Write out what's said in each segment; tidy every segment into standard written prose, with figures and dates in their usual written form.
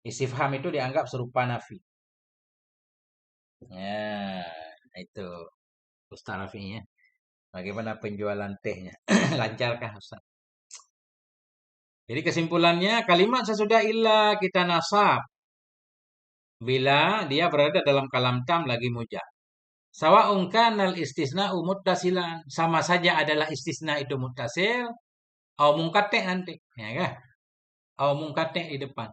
Istifham itu dianggap serupa nafi. Ya, itu Ustaz Rafinya. Bagaimana penjualan tehnya? Lancarkah Ustaz? Jadi kesimpulannya kalimat sesudah illa kita nasab bila dia berada dalam kalam tam lagi mujab. Sawa'un kanal istisna'u muttasilan, sama saja adalah istisna itu muttasil au munqati nanti, ya kan? Au munqati di depan.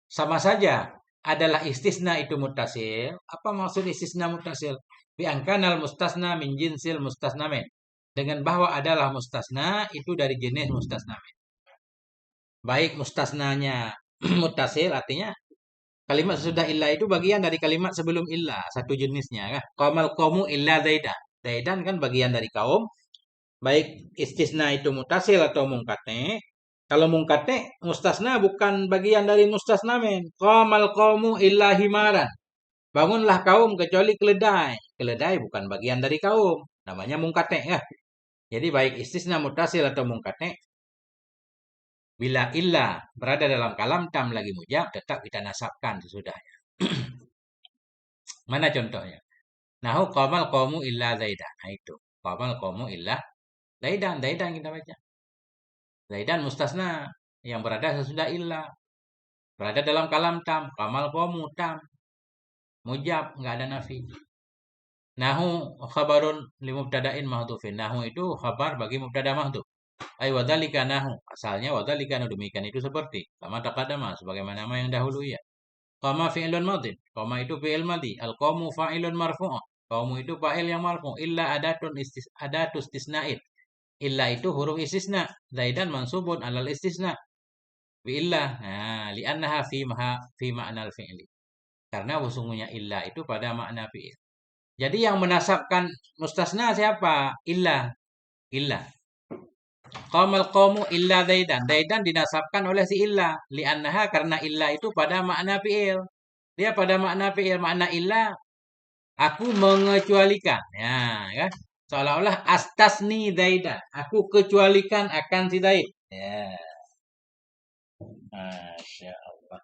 Sama saja adalah istisna itu muttasil. Apa maksud istisna muttasil? Bi angkanal mustasna min jinsil mustasnamin. Dengan bahwa adalah mustasna itu dari jenis mustasnamin. Baik mustasnanya muttasil artinya kalimat sesudah illa itu bagian dari kalimat sebelum illa, satu jenisnya kan. Qamal qaumu illa zaidan. Zaidan kan bagian dari kaum. Baik istisna itu mutasil atau mungkate. Kalau mungkate, mustasna bukan bagian dari mustasnamin. Qamal qaumu illa himaran. Bangunlah kaum kecuali keledai. Keledai bukan bagian dari kaum. Namanya mungkate ya. Jadi baik istisna mutasil atau mungkate, bila illa berada dalam kalam tam lagi mujab, tetap kita nasabkan sesudahnya. Mana contohnya? Nahu qamal qaumu illa zaidan. Nah itu. Qamal qaumu illa zaidan. Zaidan kita baca. Zaidan mustasna yang berada sesudah illa. Berada dalam kalam tam. Qamal qaumu tam. Mujab. Nggak ada nafi. Nahu khabarun li mubtada'in mahdhufin. Nahu itu khabar bagi mubtada mahdhuf. Ai wadzalika nahu. Asalnya wadzalika demikian itu seperti. Sama taqaddama. Sebagaimana yang dahulu ya. Qama fi'lun madin. Qama itu fi'il madhi. Al-qawmu fa'ilun marfu'ah. Qawmu itu fa'il yang marfu'. Illa adatu istisna'id. Illa itu huruf istisna. Zaidan mansubun alal istisna. Bi illa. Nah, li'annaha fi ma'nal fi'li. Karena sesungguhnya illa itu pada makna fi'il. Jadi yang menasabkan mustasna siapa? Illa. Illa. Qamal qawmu illa zaidan. Zaidan dinasabkan oleh si illa. Li'annaha karena illa itu pada makna fi'il. Dia pada makna fi'il, makna illa aku mengecualikan. Ya, kan? Seolah-olah astasni zaidan. Aku kecualikan akan si Zaid. Ya. Masya Allah.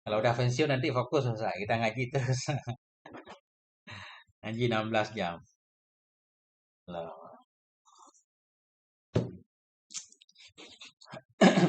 Kalau udah pensiun nanti fokus Ustaz. Kita ngaji terus. Ngaji 16 jam. Allah. Hmm.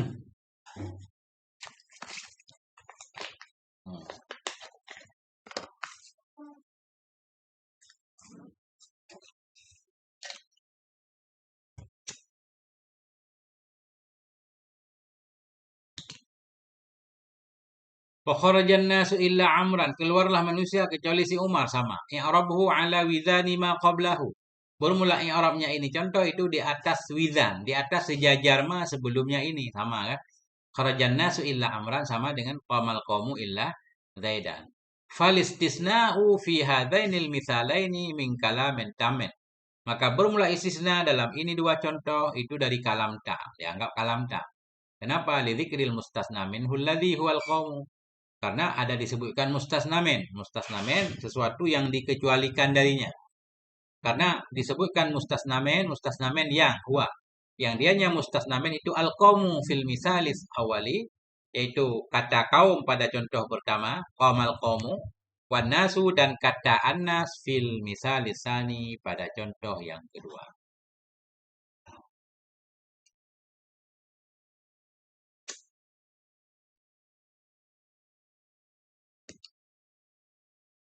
Fakharajan nasu illa amran. Keluarlah manusia kecuali si Umar sama. I'rabuhu ala wizani ma qablahu. Bermula i'rabnya ini. Contoh itu di atas wizan. Di atas sejajar ma sebelumnya ini. Sama kan? Kharajan nasu illa amran sama dengan qamal qawmu illa zaidan. Falistisna'u fi hadainil mithalaini min kalamin tamin. Maka bermula istisna dalam ini dua contoh itu dari kalam tam. Dianggap kalam tam. Kenapa? Lidzikril mustasna minhu alladhi huwal qawmu. Karena ada disebutkan mustasnamen. Mustasnamen sesuatu yang dikecualikan darinya. Karena disebutkan mustasnamen yang huwa. Yang dianya mustasnamen itu al-qawmu fil misalis awali. Yaitu kata kaum pada contoh pertama. Qawmal qawmu. Wan nasu dan kata annas fil misalis sani pada contoh yang kedua.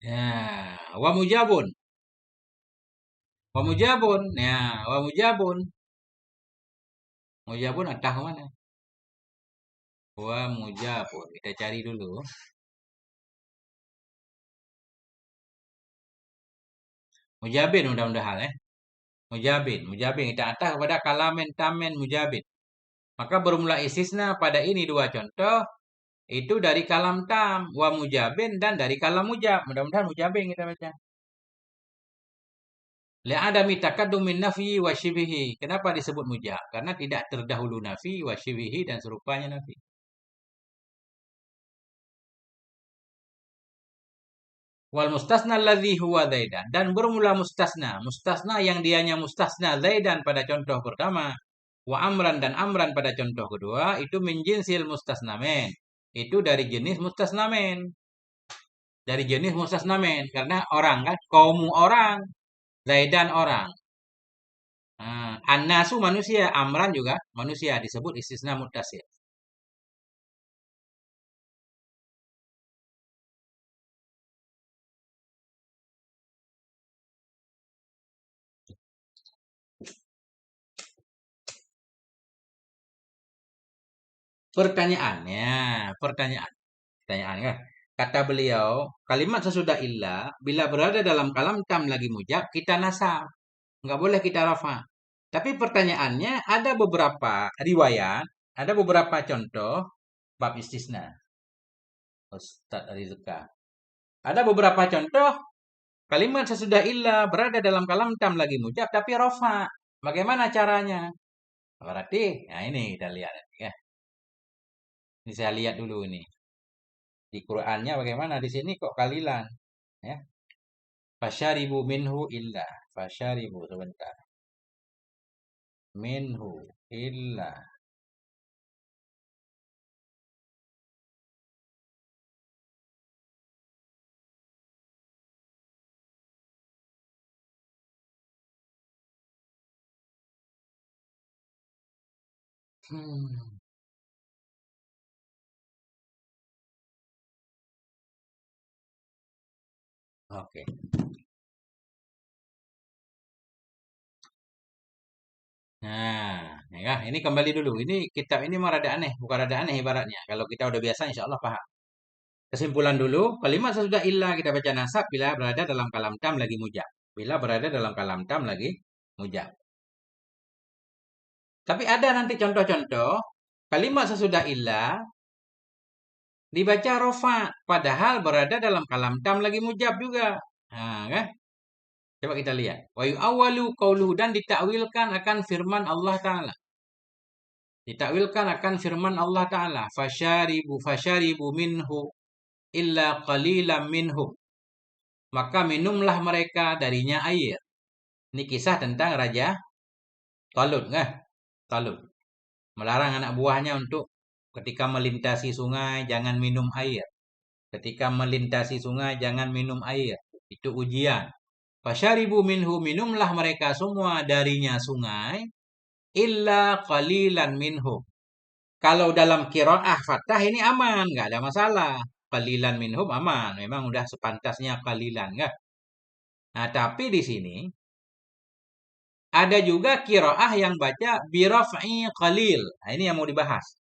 Ya, wa mujabun. Wa mujabun. Ya, wa mujabun. Mujabun atah mana? Wa mujabun. Kita cari dulu. Mujabin mudah-mudahan Mujabin. Mujabin. Kita atah kepada kalamen, tamen, mujabin. Maka bermula istisna pada ini dua contoh. Itu dari kalam tam. Wa mujabin dan dari kalam mujab. Mudah-mudahan mujabin kita baca. Li'adami takaddumin nafi wa syibihi. Kenapa disebut mujab? Karena tidak terdahulu nafi wa syibihi dan serupanya nafi. Wal mustasna alladhi huwa zaidan. Dan bermula mustasna. Mustasna yang dianya mustasna zaidan pada contoh pertama. Wa amran dan amran pada contoh kedua. Itu min jinsil mustasnamen. itu dari jenis mustasnamen. Dari jenis mustasnamen. Karena orang kan, kaum orang, Zaidan orang. Nah, An-nasu manusia, Amran juga manusia disebut istisna muttasil. Pertanyaannya, pertanyaan, pertanyaan kan. Kata beliau, kalimat sesudah illa bila berada dalam kalam tam lagi mujab kita nasab, nggak boleh kita rafa. Tapi pertanyaannya ada beberapa riwayat, ada beberapa contoh bab istisna. Ustaz Rizka. Ada beberapa contoh kalimat sesudah illa berada dalam kalam tam lagi mujab tapi rafa. Bagaimana caranya? Berarti, nah ini kita lihat ya. Ini saya lihat dulu ini. Di Qur'annya bagaimana? Di sini kok kalilan, ya. Fasyaribu minhu illa. Fasyaribu sebentar. Minhu illa. Hmm, oke. Nah, ya, ini kembali dulu. Ini kitab ini mah rada aneh, bukan rada aneh ibaratnya. Kalau kita udah biasa, insya Allah paham. Kesimpulan dulu, kalimat sesudah illa kita baca nasab bila berada dalam kalam tam lagi mujab. Bila berada dalam kalam tam lagi mujab. Tapi ada nanti contoh-contoh kalimat sesudah illa dibaca rofa, padahal berada dalam kalam tam lagi mujab juga. Nah, kan? Coba kita lihat. Wa yu'awwalu qauluhu dan ditakwilkan akan firman Allah Ta'ala. Ditakwilkan akan firman Allah Ta'ala. Fasyaribu minhu illa qalilan minhum. Maka minumlah mereka darinya air. Ini kisah tentang Raja Talut, kan? Talut. Melarang anak buahnya untuk ketika melintasi sungai jangan minum air. Ketika melintasi sungai jangan minum air. Itu ujian. Fasyaribu minhu minumlah mereka semua darinya sungai illa qalilan minhum. Kalau dalam qiraah Fathah ini aman, nggak ada masalah. Qalilan minhum aman, memang udah sepantasnya qalilan, nggak? Nah, tapi di sini ada juga qiraah yang baca biraf'i qalil. Nah, ini yang mau dibahas.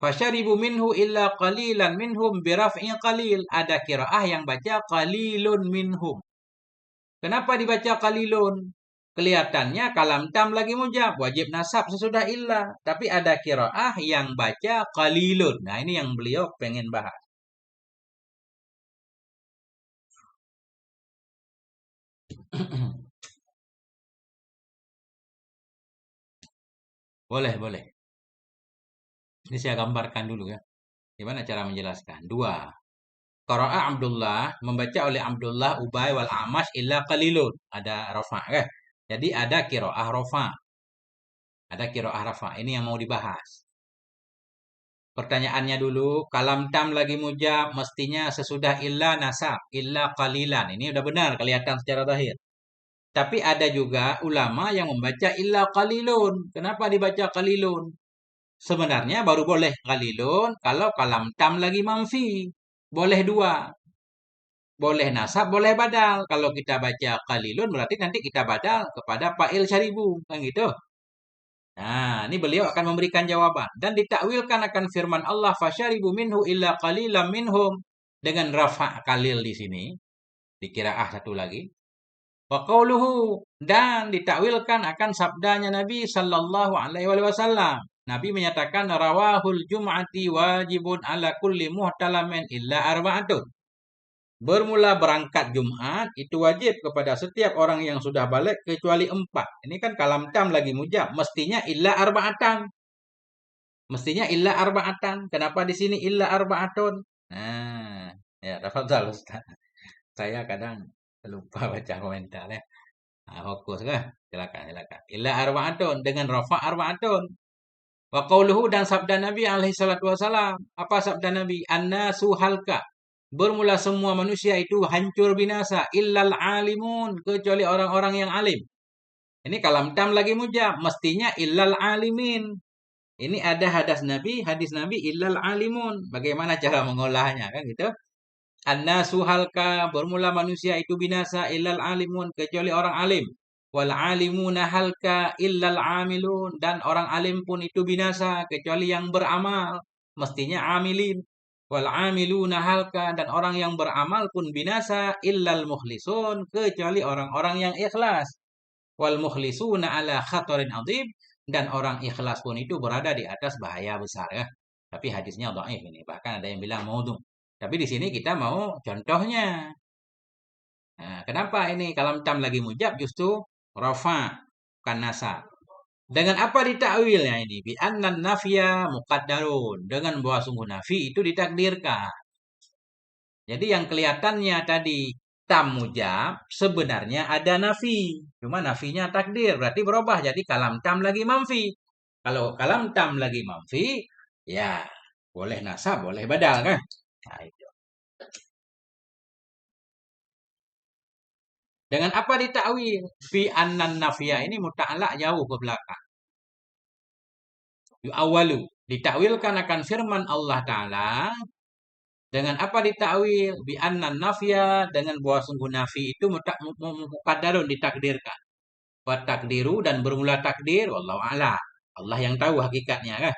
Fasyaribu minhu illa qalilan minhum biraf'i qalil. Ada qiraah yang baca qalilun minhum. Kenapa dibaca qalilun? Kelihatannya kalam tam lagi mujab, wajib nasab sesudah illa. Tapi ada qiraah yang baca qalilun. Nah, ini yang beliau pengen bahas. Boleh, boleh. Ini saya gambarkan dulu ya. Gimana cara menjelaskan? Dua. Qara'a Abdullah, membaca oleh Abdullah, Ubay, wal Amash, illa qalilun. Ada rafa' kan? Jadi ada qiraah rafa'. Ada qiraah rafa'. Ini yang mau dibahas. Pertanyaannya dulu, kalam tam lagi mujab, mestinya sesudah illa nasab, illa qalilan. Ini udah benar, kelihatan secara zahir. Tapi ada juga ulama yang membaca illa qalilun. Kenapa dibaca qalilun? Sebenarnya baru boleh qalilun kalau kalam tam lagi manfi. Boleh dua. Boleh nasab, boleh badal. Kalau kita baca qalilun berarti nanti kita badal kepada fa'il syaribu. Kan gitu. Nah, ini beliau akan memberikan jawaban. Dan ditakwilkan akan firman Allah, fasyaribu minhu illa qalilam minhum. Dengan rafa' kalil di sini. Dikira satu lagi. Wa qauluhu dan ditakwilkan akan sabdanya Nabi sallallahu alaihi wasallam. Nabi menyatakan rawahul jum'ati wajibun ala kulli muhtalamin illa arba'atun. Bermula berangkat Jumat itu wajib kepada setiap orang yang sudah balik kecuali 4. Ini kan kalam tam lagi mujab, mestinya illa arba'atan. Mestinya illa arba'atan. Kenapa di sini illa arba'atun? Nah, ya tafadhal Ustaz. Saya kadang lupa baca komentar ya. Nah, fokus kah? Silakan, silakan. Illa arba'atun dengan rafa' arba'atun. Wa qauluhu dan sabda Nabi alaihi salatu wasalam. Apa sabda Nabi? Annasu halka. Bermula semua manusia itu hancur binasa illal alimun, kecuali orang-orang yang alim. Ini kalam tam lagi mujab, mestinya illal alimin. Ini ada hadis Nabi illal alimun. Bagaimana cara mengolahnya kan gitu? Annasu halka, bermula manusia itu binasa illal alimun, kecuali orang alim. Wal alimuna halka illal amilun, dan orang alim pun itu binasa kecuali yang beramal. Mestinya amilin. Wal amiluna halka, dan orang yang beramal pun binasa illal mukhlisun, kecuali orang-orang yang ikhlas. Wal mukhlisuna ala khatarin adzim, dan orang ikhlas pun itu berada di atas bahaya besar ya. Tapi hadisnya dhaif ini. Bahkan ada yang bilang maudhu. Tapi di sini kita mau contohnya. Nah, kenapa ini kalam tam lagi mujab justru rafa bukan nasab. Dengan apa ditakwilnya ini? Bi annan nafya muqaddarun. Dengan bahwa sungguh nafi itu ditakdirkan. Jadi yang kelihatannya tadi tam mujab sebenarnya ada nafi. Cuma nafinya takdir. Berarti berubah jadi kalam tam lagi manfi. Kalau kalam tam lagi manfi, ya boleh nasab, boleh badal kan? Nah, itu. Dengan apa ditakwil? Fi annan nafya ini muta'alaq jauh ke belakang. Awalu. Ditakwilkan akan firman Allah Ta'ala. Dengan apa ditakwil? Bi annan nafya, dengan bahwa sungguh nafi itu muqaddarun, ditakdirkan. Wa takdiru, dan bermula takdir, wallahu a'lam. Allah yang tahu hakikatnya kan.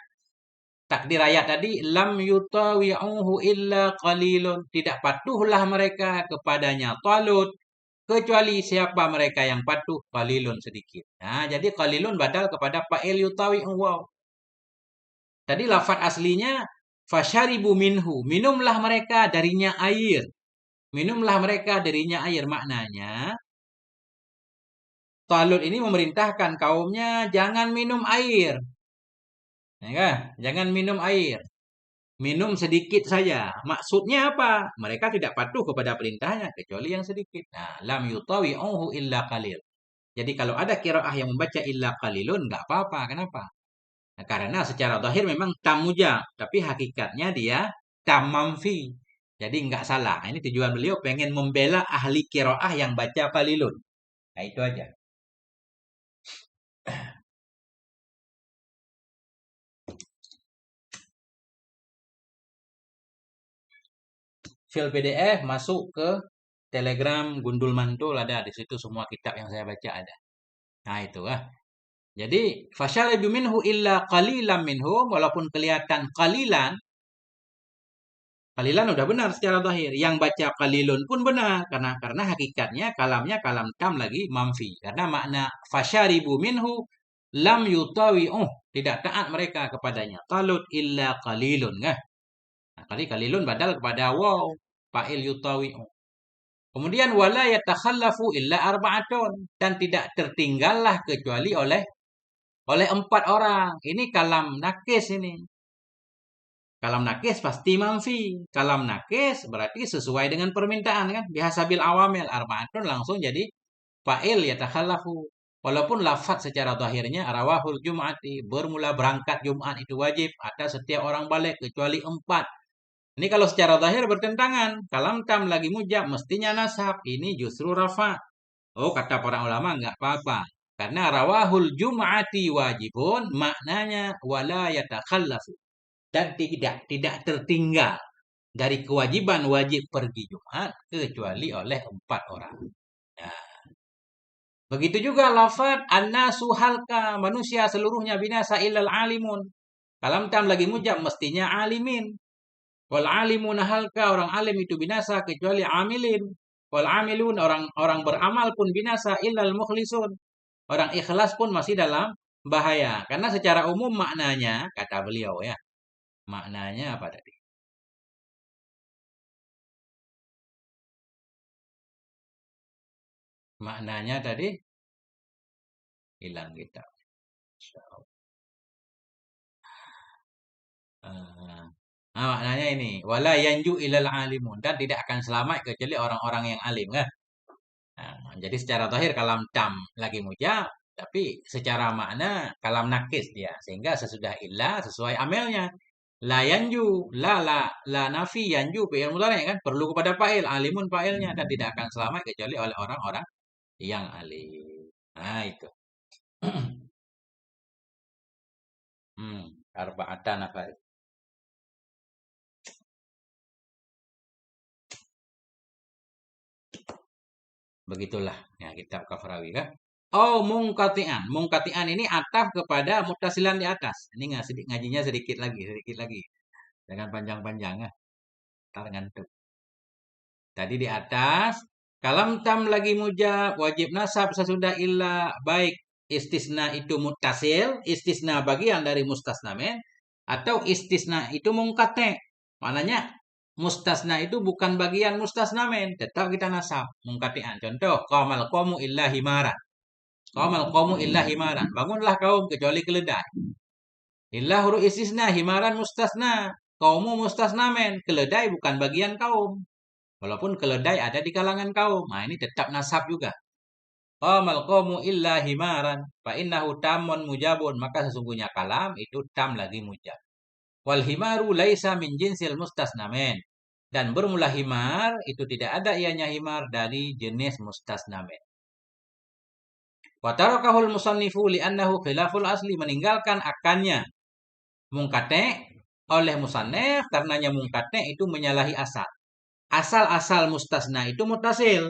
Takdir ayat tadi, lam yutawi'uhu illa qalilun. Tidak patuhlah mereka kepadanya Talut, kecuali siapa mereka yang patuh, qalilun, sedikit. Nah, jadi qalilun badal kepada fa'il yutawi'u waw. Tadi lafaz aslinya fasyaribu minhu, minumlah mereka darinya air. Minumlah mereka darinya air, maknanya Talut ini memerintahkan kaumnya jangan minum air. Ya kan? Jangan minum air. Minum sedikit saja. Maksudnya apa? Mereka tidak patuh kepada perintahnya kecuali yang sedikit. Nah, lam yutawi'uhu illa qalil. Jadi kalau ada qiraah yang membaca illa qalilun enggak apa-apa. Kenapa? Nah, karena secara zahir memang tam mujab, tapi hakikatnya dia tam manfi. Jadi enggak salah. Ini tujuan beliau pengen membela ahli qiraah yang baca qalilun. Nah, itu aja. File PDF masuk ke Telegram Gundul Mantul, ada di situ semua kitab yang saya baca ada. Nah, itu ah. Jadi fasyaribu minhu illa qalilan minhum, walaupun kelihatan qalilan, qalilan udah benar secara zahir. Yang baca qalilun pun benar karena hakikatnya kalamnya kalam tam lagi manfi. Karena makna fasyaribu minhu lam yutawi'uh, tidak taat mereka kepadanya. Talut illa qalilun kan. Nah, kali qalilun badal kepada waw, fa'il yutawi'uh. Kemudian wala yatakhallafu illa arba'atun, dan tidak tertinggallah kecuali oleh 4 orang. Ini kalam nakis ini. Kalam nakis pasti manfi. Kalam nakis berarti sesuai dengan permintaan kan. Bihasabil awamil arba'atun langsung jadi fa'il yatakhallafu. Walaupun lafaz secara zahirnya rawahul jum'ati, bermula berangkat Jumat itu wajib atas setiap orang balik kecuali 4. Ini kalau secara zahir bertentangan. Kalam tam lagi mujab mestinya nasab. Ini justru rafa. Oh, kata para ulama enggak apa-apa. Karena rawahul jum'ati wajibun, maknanya wala yatakhallafu. Dan tidak tertinggal dari kewajiban wajib pergi Jumat kecuali oleh 4 orang. Nah, begitu juga lafaz annasu halka, manusia seluruhnya binasa illal alimun. Kalam tam lagi mujab mestinya alimin. Wal alimuna halka, orang alim itu binasa kecuali amilin. Wal amilun, orang beramal pun binasa illal mukhlisun. Orang ikhlas pun masih dalam bahaya. Karena secara umum maknanya, kata beliau ya, maknanya apa tadi? Maknanya tadi hilang kita. Maknanya ini, wala yanju ilal alimun, dan tidak akan selamat kecuali orang-orang yang alim kan. Nah, jadi secara zahir kalam tam lagi mujab, Tapi secara makna kalam nakis dia. Sehingga sesudah illa sesuai amelnya. La yanju, la nafi yanju fi'il mudhari kan perlu kepada fa'il, alimun fa'ilnya dan tidak akan selamat kecuali oleh orang-orang yang alim. Nah, itu. Arba'atan apa? Begitulah ya kitab Kafrawi kan. Oh, mungkati'an. Mungkati'an ini ataf kepada muttasilan di atas. Ini ngajinya sedikit lagi, sedikit lagi. Jangan panjang-panjang ya. Ntar ngantuk. Tadi di atas, kalam tam lagi mujab, wajib nasab sesudah illa, baik istisna itu muttasil, istisna bagian dari mustasna men, atau istisna itu mungkate. Maknanya mustasna itu bukan bagian mustasna men, tetap kita nasab, mungkatean. Contoh, qamal qamu illa himaran. Qamal qamu illa himaran. Bangunlah kaum kecuali keledai. Illa huruf istisna, himaran mustasna. Kaumu mustasna men, keledai bukan bagian kaum. Walaupun keledai ada di kalangan kaum. Nah, ini tetap nasab juga. Qamal qawmu illa himaran. Fa innahu tamun mujabun. Maka sesungguhnya kalam itu tam lagi mujab. Wal himaru laisa min jinsil mustasnamen. Dan bermula himar itu tidak ada ianya himar dari jenis mustasnamen. Wa tarakahul musannifu li'annahu khilaful asli. Meninggalkan akannya mungkate oleh musannif karenanya mungkate itu menyalahi asal. Asal-asal mustasna itu muttasil.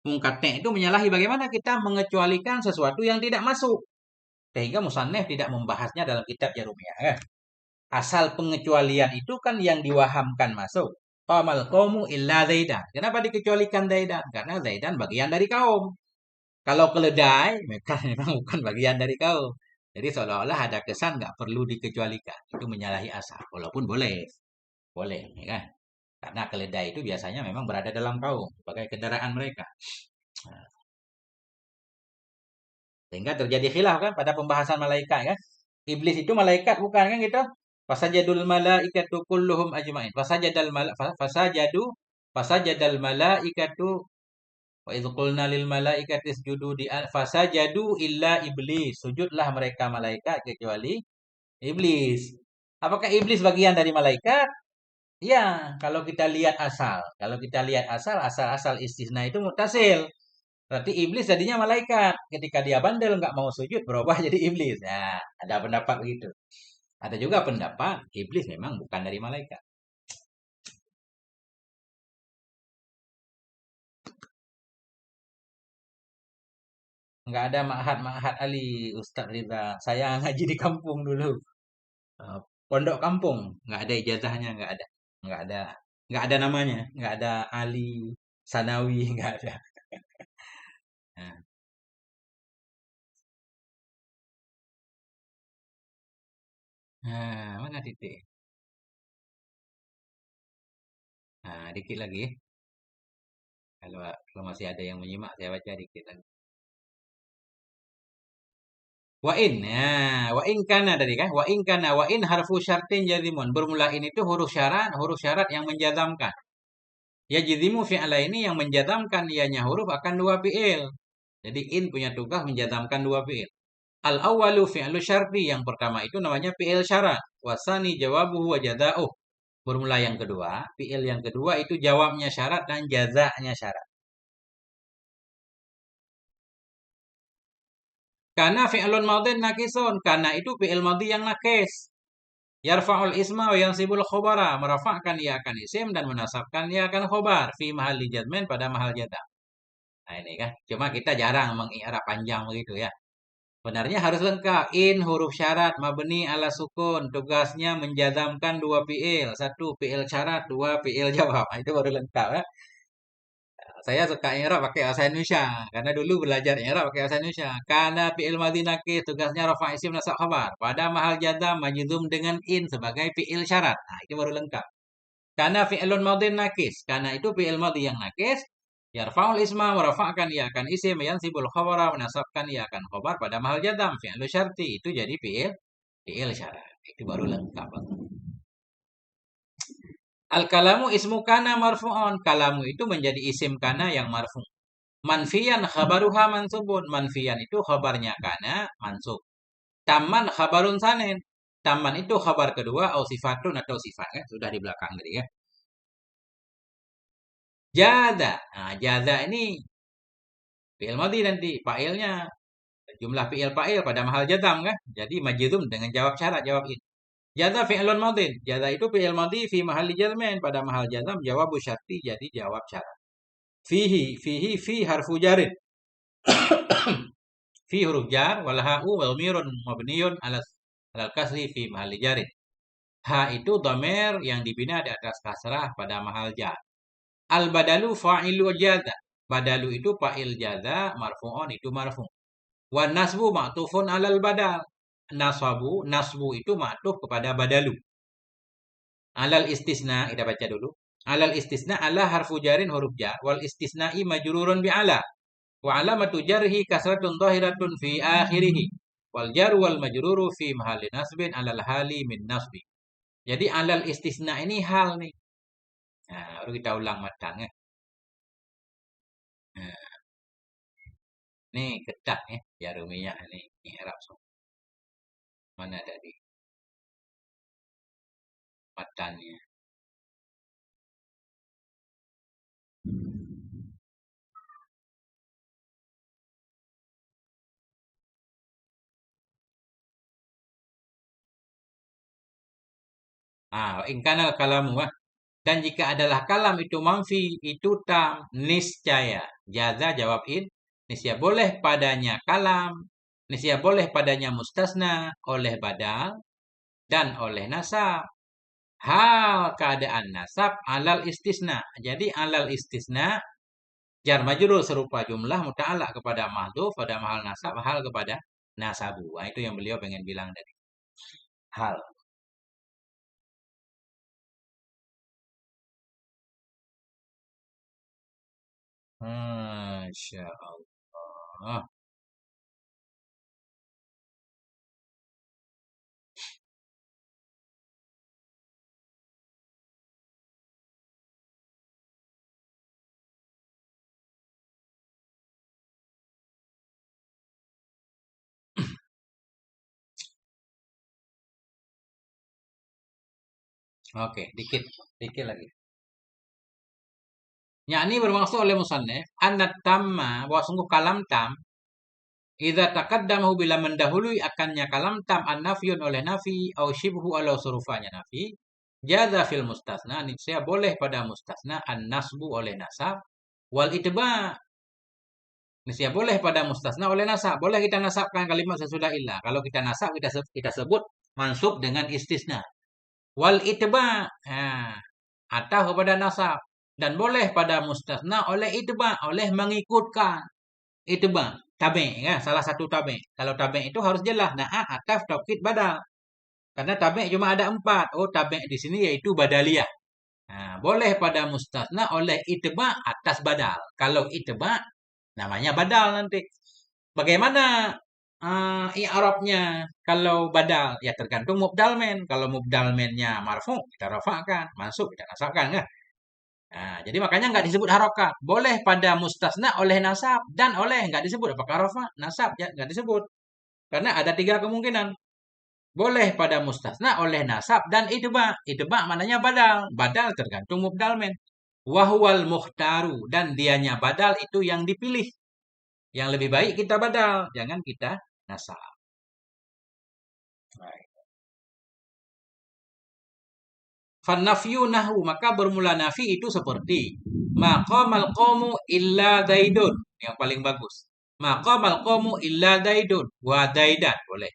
Mungkatnya itu menyalahi bagaimana kita mengecualikan sesuatu yang tidak masuk. Sehingga musannif tidak membahasnya dalam kitab Jarumiyah. Asal pengecualian itu kan yang diwahamkan masuk. Qamal qawmu illa Zaidan. Kenapa dikecualikan Zaidan? Karena Zaidan bagian dari kaum. Kalau keledai, mereka memang bukan bagian dari kaum. Jadi seolah-olah ada kesan nggak perlu dikecualikan. Itu menyalahi asal. Walaupun boleh. Boleh, ya kan? Karena keledai itu biasanya memang berada dalam kaum sebagai kendaraan mereka. Sehingga terjadi khilaf kan pada pembahasan malaikat kan. Iblis itu malaikat bukan kan gitu. Fasajadul malaikatu kulluhum ajmain. Fasajadal malaikatu wa idz qulna lil malaikati isjudu di fasajadu illa iblis. Sujudlah mereka malaikat kecuali iblis. Apakah iblis bagian dari malaikat? Ya, kalau kita lihat asal. Kalau kita lihat asal, asal-asal istisna itu mutasil. Berarti iblis tadinya malaikat. Ketika dia bandel nggak mau sujud, berubah jadi iblis. Nah, ada pendapat begitu. Ada juga pendapat iblis memang bukan dari malaikat. Nggak ada ma'had Ali, Ustadz Ridha. Saya ngaji di kampung dulu. Eh, Pondok kampung. Nggak ada ijazahnya, nggak ada. Nggak ada. Nggak ada namanya. Nggak ada Ali, Sanawi, nggak ada. Nah, mana titik? Nah, dikit lagi. Kalau masih ada yang menyimak, saya baca dikit lagi. Wa in, ya, wa in kana tadi kan, wa in kana, wa in harfu syartin jazimun. Bermula in itu huruf syarat yang menjazamkan. Ya jizimu fi'ala ini yang menjazamkan ianya huruf akan dua fi'il. Jadi in punya tugas menjazamkan dua fi'il. Al awalu fi'lu syarti, yang pertama itu namanya fi'il syarat. Wasani jawabuhu wa jaza'uh. Bermula yang kedua, fi'il yang kedua itu jawabnya syarat dan jaza'nya syarat. Karena fi'lun madhin nakisun, karena itu fi'il madhi yang nakis. Yarfa'ul isma wa yansibul khobara. Merafa'kan ia akan isim dan menasabkan ia akan khobar. Fi mahalli jazmin pada mahal jazam. Nah ini kan. Cuma kita jarang mengi'rab panjang begitu ya. Sebenarnya harus lengkap. In huruf syarat mabni ala sukun. Tugasnya menjazamkan dua fi'il. Satu fi'il syarat, dua fi'il jawab. Nah, itu baru lengkap ya. Saya suka i'rab pakai bahasa Indonesia karena dulu belajar i'rab pakai bahasa Indonesia. Karena fi'il madhi nakis tugasnya rafa isim nasab khabar. Pada mahal jazam majzum dengan in sebagai fi'il syarat. Nah, itu baru lengkap. Karena fi'ilun madhi nakis, karena itu fi'il madhi yang nakis, yarfa'ul isma merafa'kan ia akan isim, yansibul khabara menasabkan ia akan khabar pada mahal jazam fi'il syarti itu jadi fi'il syarat. Itu baru lengkap. Al kalamu ismu kana marfu'un. Kalamu itu menjadi isim kana yang marfu'. Manfiyan khabaruha mansubun. Manfiyan itu khabarnya kana mansub. Taman khabarun sanin. Taman itu khabar kedua atau sifatun atau sifat kan sudah di belakang tadi ya. Jada. Nah, jada ini fi'il madhi nanti fa'ilnya jumlah fi'il fa'il pada mahal jazam kan. Jadi majzum dengan jawab syarat jawab in. Jada fi'ilun madhin. Jada itu fi'il madhi fi mahalli jazmin pada mahal jazam jawab syarti jadi jawab syarat. Fihi fi harfu jarin. Fi huruf jar wal ha'u dhamirun mabniyun alal kasri fi mahalli jarin. Ha itu dhamir yang dibina di atas kasrah pada mahal jar. Al badalu fa'ilu jaza. Badalu itu fa'il jaza, marfu'un itu marfu'. Wan nasbu ma'tufun alal badal. Nasbu itu ma'tuf kepada badalu. Alal istisna, kita baca dulu. Alal istisna ala harfu jarin huruf jar wal istisna'i majrurun bi ala. Wa alamatu jarhi kasratun zahiratun fi akhirih. Wal jar wal majruru fi mahalli nasbin alal hali min nasbi. Jadi alal istisna ini hal nih. Nah, baru kita ulang matang ya. Nah, ini ketat ya, jarumiyah ini i'rab semua. Mana tadi matanya? In kana kalamu dan jika adalah kalam itu manfi itu tam niscaya jaza jawab in niscaya boleh padanya kalam niscaya boleh padanya mustasna oleh badal dan oleh nasab hal keadaan nasab alal istisna jadi alal istisna jar majrur serupa jumlah muta'alaq kepada mahdhuf pada mahal nasab hal kepada nasabu. Nah, itu yang beliau pengen bilang tadi hal. Masya Allah. Oke, dikit, dikit lagi. Yakni bermaksud oleh musannif annat tamma bahwa sungguh kalam tam idza taqaddamahu bila mendahului akannya kalam tam an-nafyun oleh nafi au shibhu ala surufanya nafi jaza fil mustasna niscaya boleh pada mustasna an-nasbu oleh nasab wal itba niscaya boleh pada mustasna oleh nasab boleh kita nasabkan kalimat sesudah illa kalau kita nasab kita sebut mansub dengan istisna wal itba atau kepada nasab dan boleh pada mustasna oleh itba oleh mengikutkan itba tabe ya salah satu tabe kalau tabe itu harus jelas nah ataf taukid badal karena tabe cuma ada 4 tabe di sini yaitu badaliyah nah, boleh pada mustasna oleh itba atas badal kalau itba namanya badal nanti bagaimana i'rabnya kalau badal ya tergantung mubdal men kalau mubdal mennya marfu kita rafa'kan masuk kita nasabkan ya. Nah, jadi makanya nggak disebut harokat. Boleh pada mustasna oleh nasab dan oleh nggak disebut apakah rafa, nasab ya nggak disebut. Karena ada 3 kemungkinan. Boleh pada mustasna oleh nasab dan itba. Itba maknanya badal. Badal tergantung mubdal men. Wahwal muhtaru dan dianya badal itu yang dipilih. Yang lebih baik kita badal, jangan kita nasab. Baik. Fannafyu nahu maka bermula nafi itu seperti maqamal qawmu illa zaidun yang paling bagus. Maqamal qawmu illa zaidun wa zaidan boleh.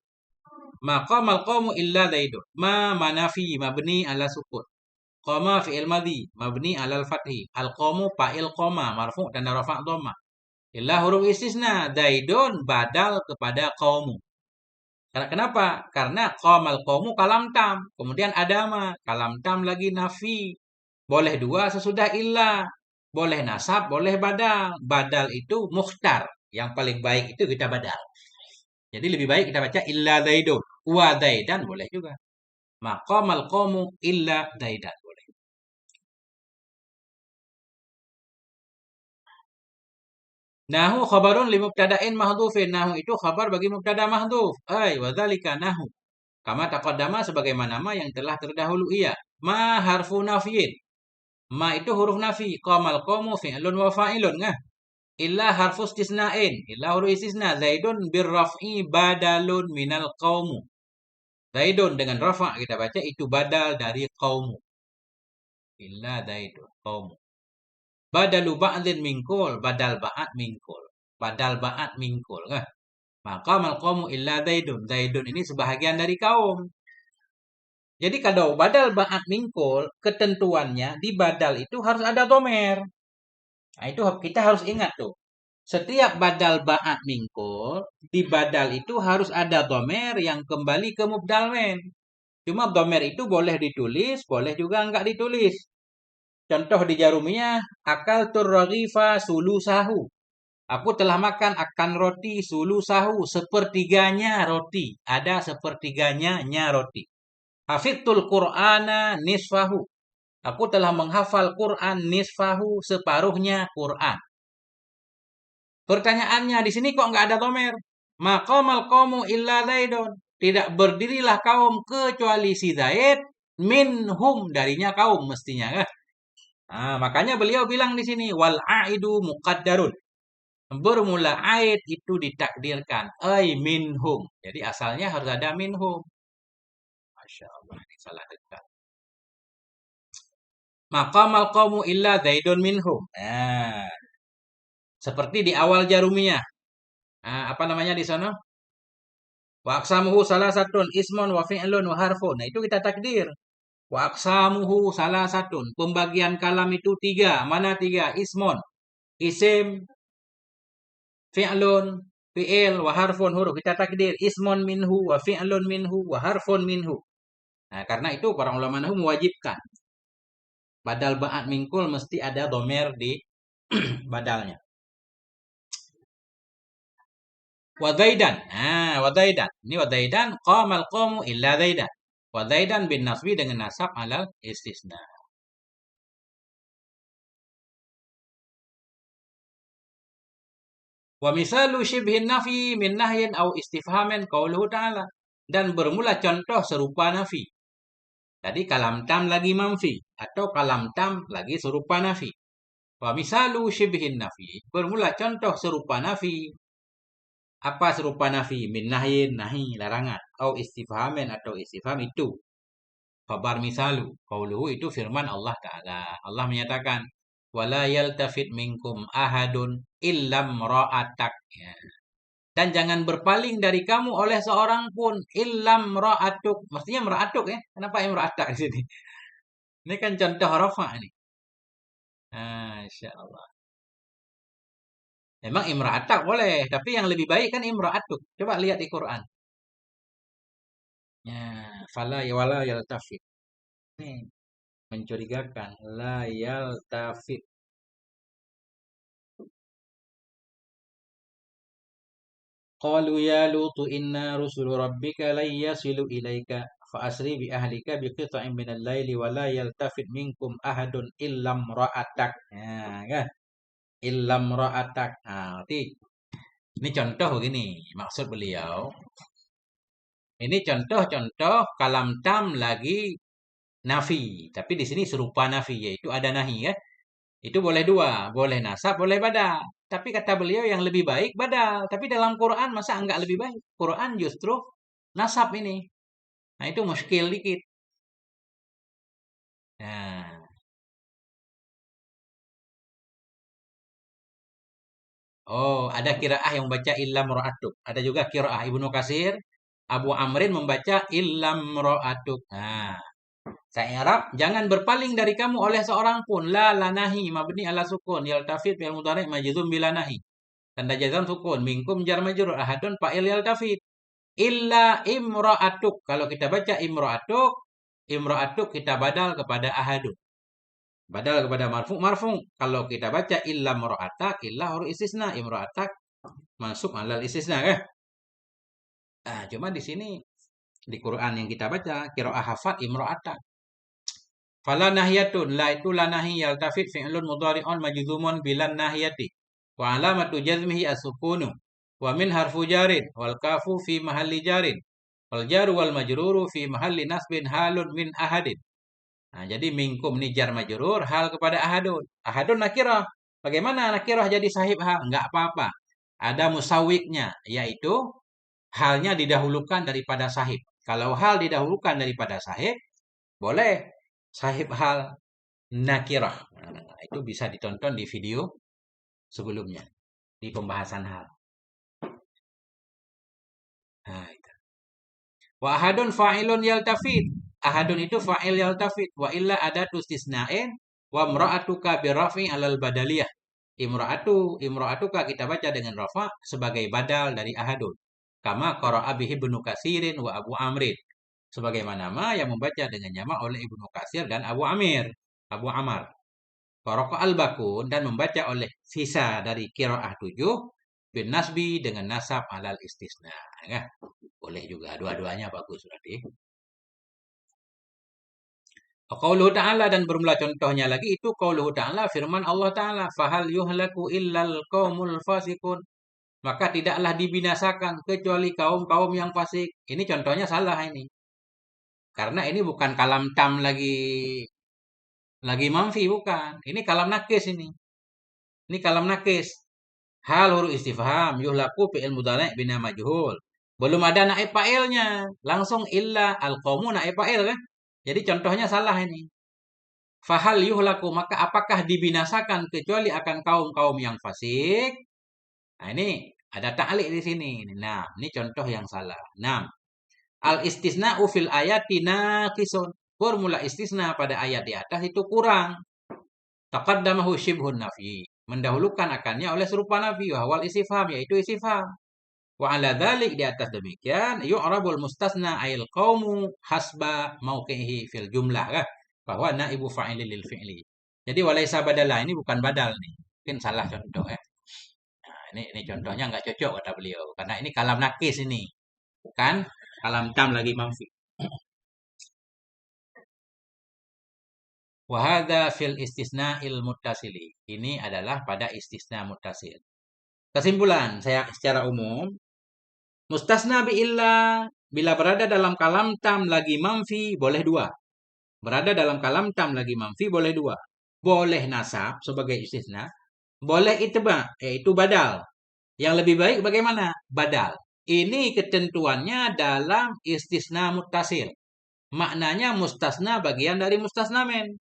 Maqamal qawmu illa zaidun. Ma manafi mabni ala sukun. Qama fi'il madhi mabni ala al-fathi. Al-qawmu fa'il qama marfu' dan rafa' dhamma. Illa huruf istisna zaidun badal kepada qawmu. Karena kenapa? Karena qamal qaumu kalam tam. Kemudian ada ma. Kalam tam lagi nafi. Boleh 2 sesudah illa. Boleh nasab, boleh badal. Badal itu mukhtar. Yang paling baik itu kita badal. Jadi lebih baik kita baca illa zaidun. Wa zaidan boleh juga. Maqamal qaumu illa zaidan boleh. Nahu khabarun li mubtada'in mahdhufin. Nahu itu khabar bagi mubtada mahdhuf. Wa dzalika nahu. Kama taqaddama sebagaimana ma yang telah terdahulu ia. Ma harfu nafyin. Ma itu huruf nafi. Qamal qamu fi'lun wa fa'ilun. Illa harfu istisna'in. Illa huruf istisna. Zaidun birraf'i badalun minal qaumu. Zaidun dengan rafa kita baca itu badal dari qaumu. Illa zaidun qaumu. Badalu ba'din mingkul. Badal ba'at mingkul. Badal ba'at mingkul. Maka malqamu illa zaidun. Zaidun ini sebahagian dari kaum. Jadi kalau badal ba'at mingkul, ketentuannya di badal itu harus ada domer. Nah, itu kita harus ingat tuh. Setiap badal ba'at mingkul, di badal itu harus ada domer yang kembali ke mubdal men. Cuma domer itu boleh ditulis, boleh juga enggak ditulis. Contoh di Jarumiyah, akal turragifa sulusahu. Aku telah makan akan roti sulusahu, sepertiganya roti. Ada sepertiganya roti. Hafidtul Qur'ana nisfahu. Aku telah menghafal Quran nisfahu, separuhnya Quran. Pertanyaannya di sini kok nggak ada domer? Maqamal qaumu illa Zaidun. Tidak berdirilah kaum kecuali si Zaid minhum, darinya kaum mestinya kan? Nah, makanya beliau bilang di sini wal aidu muqaddarun. Bermula aid itu ditakdirkan. Minhum. Jadi asalnya harus ada minhum. Masya Allah, ini salah dekat. Maqamal qaumu illa Zaidun minhum. Nah, seperti di awal Jarumiyah. Apa namanya di sana? Wa aqsamuhu salasatun ismun wa fi'lun wa harfun. Nah, itu kita takdir. Wa aqsamuhu salasatun. Pembagian kalam itu tiga. Mana tiga? Ismun. Isim, fi'lun, fi'il, wa harfun, huruf. Kita takdir. Ismun minhu, wa fi'lun minhu, wa harfun minhu. Nah, karena itu para ulama nahwu mewajibkan. Badal ba'at mingkul mesti ada domer di badalnya. Wadaidan. Wadaidan. Ini wadaidan. Qamal qawmu illa zaidan. Wadaidan bin nasbi dengan nasab alal istisna. Wa misalu shibhin nafi min nahyin au istifhamin qauluhu ta'ala. Dan bermula contoh serupa nafi. Tadi kalam tam lagi manfi. Atau kalam tam lagi serupa nafi. Wa misalu shibhin nafi. Bermula contoh serupa nafi. Apa serupa nafi? Min nahyin, nahi, larangan. Au istifhamin atau istifham itu. Khabar misalu. Qauluhu itu firman Allah Ta'ala. Allah menyatakan. Wala yaltafit minkum ahadun illam ra'atak. Ya. Dan jangan berpaling dari kamu oleh seorang pun. Illam ra'atuk. Maksudnya mera'atuk ya. Kenapa imra'atak di sini? Ini kan contoh rafa' ini. Insya Allah. Memang imra'atak boleh. Tapi yang lebih baik kan imra'atuk. Coba lihat di Quran. Ya, fala wala yaltafit. Ini mencurigakan. La yaltafit. Qalu ya lutu inna rusulu rabbika lan yasilu ilaika fa asri bi ahlika bi qita'in minal laili wa la yaltafit minkum ahadun illam ra'atak. Ya, kan? Illam ra'atak. Berarti ini contoh begini. Maksud beliau, ini contoh-contoh kalam tam lagi nafi, tapi di sini serupa nafi, yaitu ada nahi ya. Itu boleh dua, boleh nasab, boleh badal. Tapi kata beliau yang lebih baik badal. Tapi dalam Quran masa enggak lebih baik? Quran justru nasab ini. Nah itu muskil dikit. Nah, ada kiraah yang membaca illam ra'atuk. Ada juga kiraah Ibnu Katsir, Abu Amrin membaca illam ra'atuk. Nah, saya Arab, jangan berpaling dari kamu oleh seorang pun. La lanahi mabni ala sukun. Yaltafit fi'il mudhari' majzum bila nahi. Tanda jazam sukun. Minkum jar majrur. Ahadun fa'il yaltafit. Illa imra'atuk. Kalau kita baca imra'atuk, imra'atuk kita badal kepada ahadun. Badal kepada marfu. Kalau kita baca illa imra'atak, illa huruf istisna. Imra'atak masuk alal istisna kan? Cuma di sini di Quran yang kita baca qiraah hafat imra'atak. Fala nahiyatun, la itu la nahi yaltafit fi'lun mudhari'un majzumun bilan nahiyati. Wa alamatu jazmihi as-sukunu. Wa min harfu jarin wal kafu fi mahalli jarin. Wal jaru wal majruru fi mahalli nasbin halun min ahadin. Nah, jadi minkum ini jar majrur hal kepada ahadun. Ahadun nakirah. Bagaimana nakirah jadi sahib hal? Enggak apa-apa. Ada musawiknya, yaitu halnya didahulukan daripada sahib. Kalau hal didahulukan daripada sahib, boleh sahib hal nakirah. Nah, itu bisa ditonton di video sebelumnya, di pembahasan hal. Nah, itu. Wa ahadun fa'ilun yaltafid. Ahadun itu fa'il yaltafid. Wa illa adatu istisna'in. Wa mra'atuka birafi alal badaliyah. Imra'atuka kita baca dengan rafa sebagai badal dari ahadun. Kama qara'a bihi Ibnu Katsirin wa Abu Amrin. Sebagaimana yang membaca dengan jamak oleh Ibnu Katsir dan Abu Amir. Abu Amar. Qara'a al-Bakun dan membaca oleh sisa dari qiraah 7 bin nasbi dengan nasab alal istisna. Ya, boleh juga dua-duanya bagus berarti. Qauluhu ta'ala dan bermula contohnya lagi itu qauluhu ta'ala firman Allah Ta'ala fahal yuhlaku illal qaumul fasiqun maka tidaklah dibinasakan kecuali kaum-kaum yang fasik. Ini contohnya salah ini. Karena ini bukan kalam tam lagi manfi bukan. Ini kalam nakis ini. Ini kalam nakis. Hal huruf istifham yuhlaku fi'il mudhari' bina majhul. Belum ada naib fa'ilnya. Langsung illa al-qaumu naib fa'il kan? Jadi contohnya salah ini. Fahal yuhlaku maka apakah dibinasakan kecuali akan kaum-kaum yang fasik? Nah, ini ada ta'liq di sini. Nah, ini contoh yang salah. Nah, al istisna'u fil ayati naqisun. Formula istisna pada ayat di atas itu kurang. Taqaddamahu syibhun nafi. Mendahulukan akannya oleh serupa nafi. Wahwal istifham, yaitu istifham. Wa ala dhalik di atas demikian. Yu'rabul mustasna ayil qawmu hasba mauqihi fil jumlah. Bahwa naibu fa'ilil lil fi'li. Jadi walaysa badala ini bukan badal nih. Mungkin salah contoh ya. Ini contohnya nggak cocok kata beliau. Karena ini kalam nakis ini. Bukan kalam tam lagi manfi. Wahada fil istisna'il muttasili. Ini adalah pada istisna muttasil. Kesimpulan saya secara umum. Mustasna bi illa bila berada dalam kalam tam lagi manfi boleh dua. Berada dalam kalam tam lagi manfi boleh dua. Boleh nasab sebagai istisna. Boleh itba yaitu badal. Yang lebih baik bagaimana? Badal. Ini ketentuannya dalam istisna muttasil. Maknanya mustasna bagian dari mustasna men.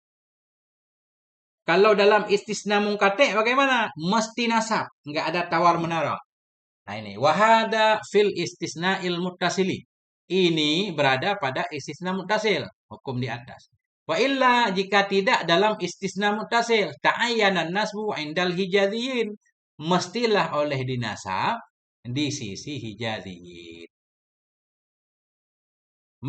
Kalau dalam istisna mungkate bagaimana? Mesti nasab. Nggak ada tawar menara. Nah ini. Wahada fil istisna il muttasili. Ini berada pada istisna muttasil. Hukum di atas. Wa illa jika tidak dalam istisna muttasil. Ta'ayyanan nasbu indal hijaziyin. Mestilah oleh dinasab di sisi hijaziyin.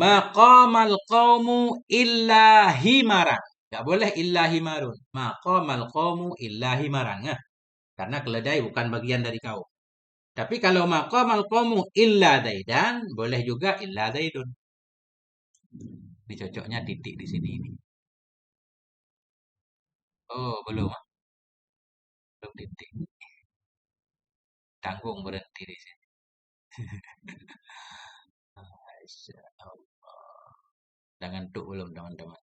Maqamal qawmu illa himaran. Tidak boleh illa himarun. Maqamal qawmu illa himaran. Nah, karena keledai bukan bagian dari kaum. Tapi kalau maqamal qawmu illa daidan, boleh juga illa daidun. Ini cocoknya titik di sini ini. Oh, belum. Belum titik. Tanggung berhenti di sini. Masya Allah. Jangan tuh belum teman-teman.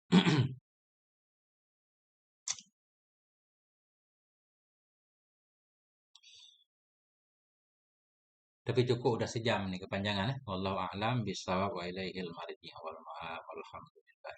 Tapi cukup udah sejam nih kepanjangan ya. Wallahu a'lam bishawab wa ilaihil marji wal ma'ab. Alhamdulillah.